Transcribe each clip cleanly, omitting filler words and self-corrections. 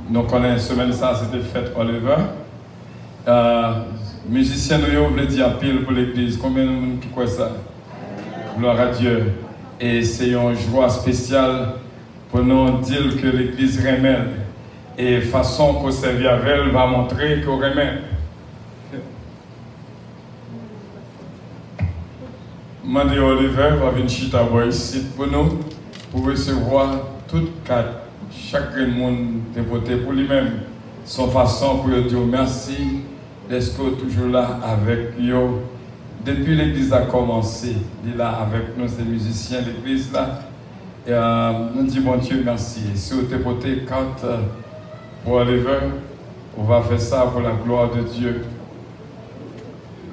Nous connaissons semaine ça, c'était fête Oliver. Musicien, nous voulons dire pile pour l'église. Combien de monde qui croit ça? Gloire à Dieu. Et c'est une joie spéciale pour nous dire que l'église remet. Et façon qu'on servi avec elle va montrer qu'on remet. Mandé Oliver va venir chita ici pour nous, pour recevoir toute carte. Chaque monde dévoté pour lui-même. Son façon pour dire merci d'être toujours là avec nous. Depuis l'église a commencé, il est là avec nous, ces musiciens de l'église là. Et nous disons bon Dieu merci. Et si vous dévoté carte pour Oliver, on va faire ça pour la gloire de Dieu.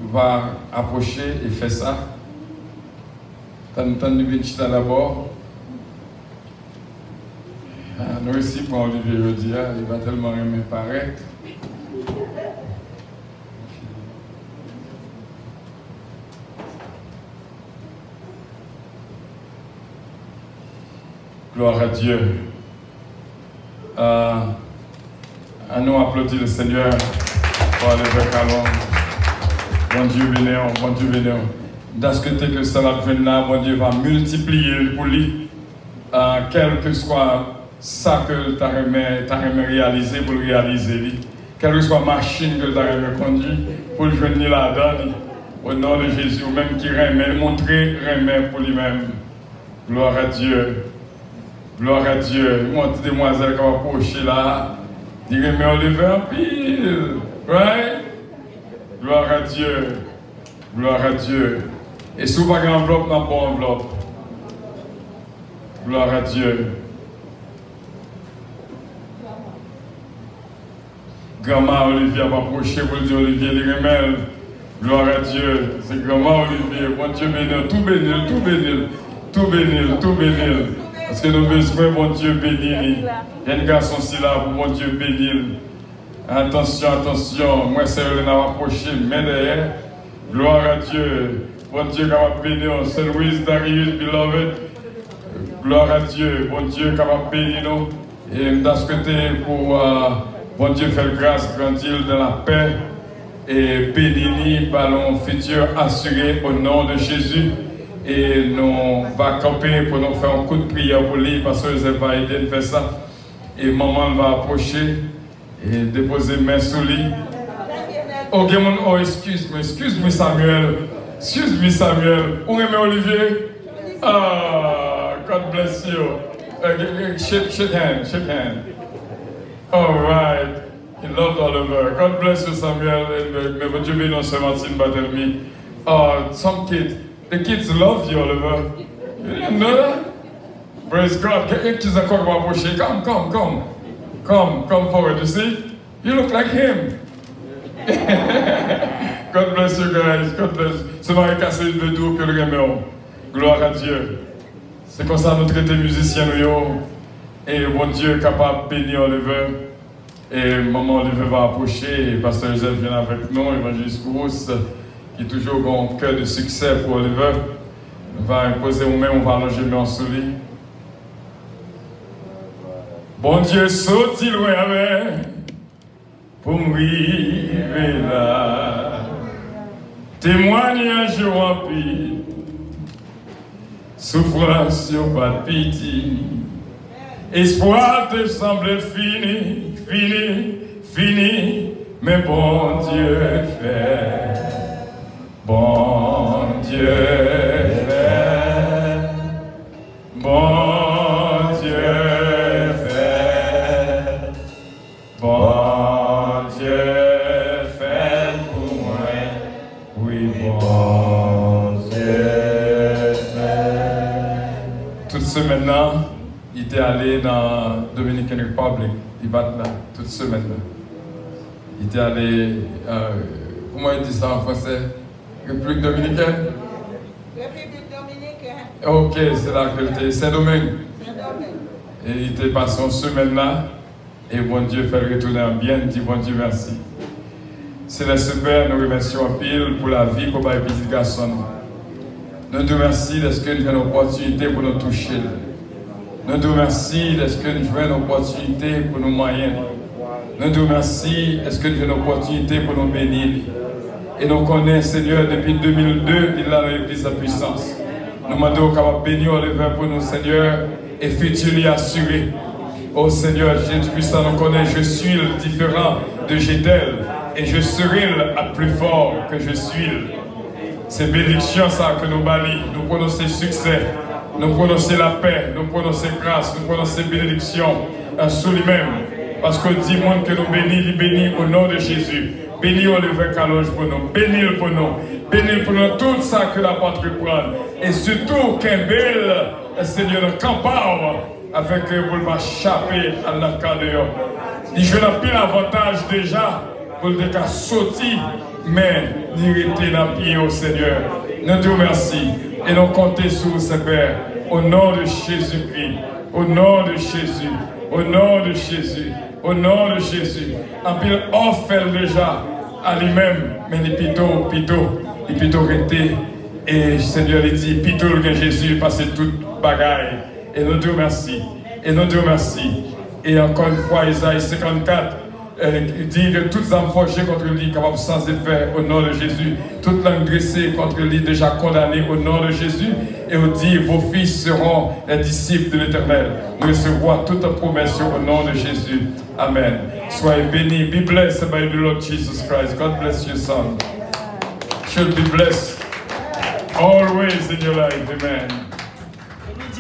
On va approcher et faire ça. Nous venons d'abord. Nous ici pour Olivier Rodia, il va tellement aimer paraître. Gloire à Dieu. À nous applaudir le Seigneur pour Oliver Calon. Bon Dieu bénéant, bon Dieu bénéant. Dans ce que ça va venir là, bon Dieu va multiplier pour lui, quel que soit ça que tu as réalisé pour le réaliser, quelle que soit la machine que tu as conduite pour le venir là-dedans, au nom de Jésus, ou même qui remet, montrer remet pour lui-même. Gloire à Dieu. Gloire à Dieu. Moi, toutes les demoiselles qui vont approcher là, dire remet Oliver pile. Right? Gloire à Dieu. Gloire à Dieu. Et si vous n'avez pas d'enveloppe, n'a pas d'enveloppe. Gloire à Dieu. Grand-mère Olivier va approcher pour dire Olivier les remèles. Gloire à Dieu. C'est grand-mère Olivier. Bon Dieu bénir, tout bénir, tout bénir, tout bénir, tout bénir. Parce que nous avons besoin, bon Dieu bénir. Il y a un garçon ici là pour bon Dieu bénir. Attention, attention. Moi, c'est le n'a approché, mais derrière. Gloire à Dieu. Bon Dieu, capable de bénir. C'est Louise Darius, beloved. Gloire à Dieu. Bon Dieu, capable de bénir nous. Et dans ce côté, pour bon Dieu faire grâce, grandir dans la paix. Et bénir ballon futur assuré au nom de Jésus. Et nous va camper pour nous faire un coup de prière pour lui parce que Joseph va aider à faire ça. Et maman va approcher et déposer main sur lui. Oh, oh excuse-moi Samuel. Excuse-moi Samuel. Où est Olivier? Ah, God bless you. Shake hand. All right. He loved Oliver. God bless you Samuel. May bon Dieu bénisse Martine Barthélemy. Some kids. The kids love you, Oliver. You didn't know that? Praise God. Come forward. You see? You look like him. God bless you guys. God bless. C'est Marie Cassé de Doux que le remet. Gloire à Dieu. C'est comme ça nous traiter musiciens. Et bon Dieu est capable de bénir Oliver. Et maman Oliver va approcher. Et Pasteur Joseph vient avec nous. Évangéliste Kourous, qui est toujours un cœur de succès pour Oliver. On va imposer nous-mêmes, on va allonger en sous lui. Bon Dieu, saute-il loin avec pour m'arriver là. Témoignage rempli, souffrance sur pas de pitié. Espoir te semble fini, mais bon Dieu fait. Bon Dieu fait, bon Dieu fait, bon Dieu fait pour moi, oui bon Dieu fait. Toute semaine là, il était allé dans Dominican Republic, il va là, toute semaine là. Il était allé, comment il dit ça en français? République dominicaine? République dominicaine. Ok, c'est là que était Saint-Domingue. Et il était passé une semaine là. Et bon Dieu fait le retourner en bien. Dit bon Dieu merci. C'est le Père, nous remercions en pile pour la vie qu'on va petit garçon. Nous te remercions parce que nous avons une opportunité pour nous toucher. Nous te remercions est-ce que nous jouons une opportunité pour nos moyens. Nous te remercions est-ce que nous jouons une opportunité pour nous bénir. Et nous connaissons, Seigneur, depuis 2002, il a l'église de puissance. Nous demandons qu'on bénir le vin pour nous, Seigneur, et futur assuré. Oh Seigneur, Jésus puissant, nous connaissons, je suis le différent de Gédel, et je serai le plus fort que je suis. C'est bénédiction ça que nous bâlis, nous prononçons succès, nous prononçons la paix, nous prononçons grâce, nous prononçons bénédiction sous lui-même. Parce que dit monde que nous bénis au nom de Jésus. Bénis le vin calonge pour nous, bénis pour nous, bénis pour nous tout ça que la porte prendre. Et surtout qu'un bel Seigneur campagne avec vous le chapper à la cadre. Je n'ai plus l'avantage déjà pour le cas sorti, mais nous rester dans le pied au Seigneur. Nous te remercions et nous comptons sur ce Père au nom de Jésus-Christ, au nom de Jésus, au nom de Jésus. Au nom de Jésus, en pile offre déjà à lui-même, mais les plutôt arrêté. Et Seigneur il dit, plutôt que Jésus passe toute bagaille. Et nous te remercions. Et nous te remercions. Et encore une fois, Isaïe 54, il dit que toutes les âmes forgées contre lui, capables sans effet, au nom de Jésus. Toute langue dressée contre lui, déjà condamnée au nom de Jésus. Et il dit, vos fils seront les disciples de l'Éternel. Nous recevrons toute promesse au nom de Jésus. Amen. Soyez bénis. Be blessed by the Lord Jesus Christ. God bless you, son. Should be blessed always in your life. Amen.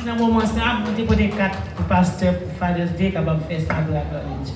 Dans le moment, ça, vous avez 4 pasteurs pour Father's Day, capable de faire ça pour la college.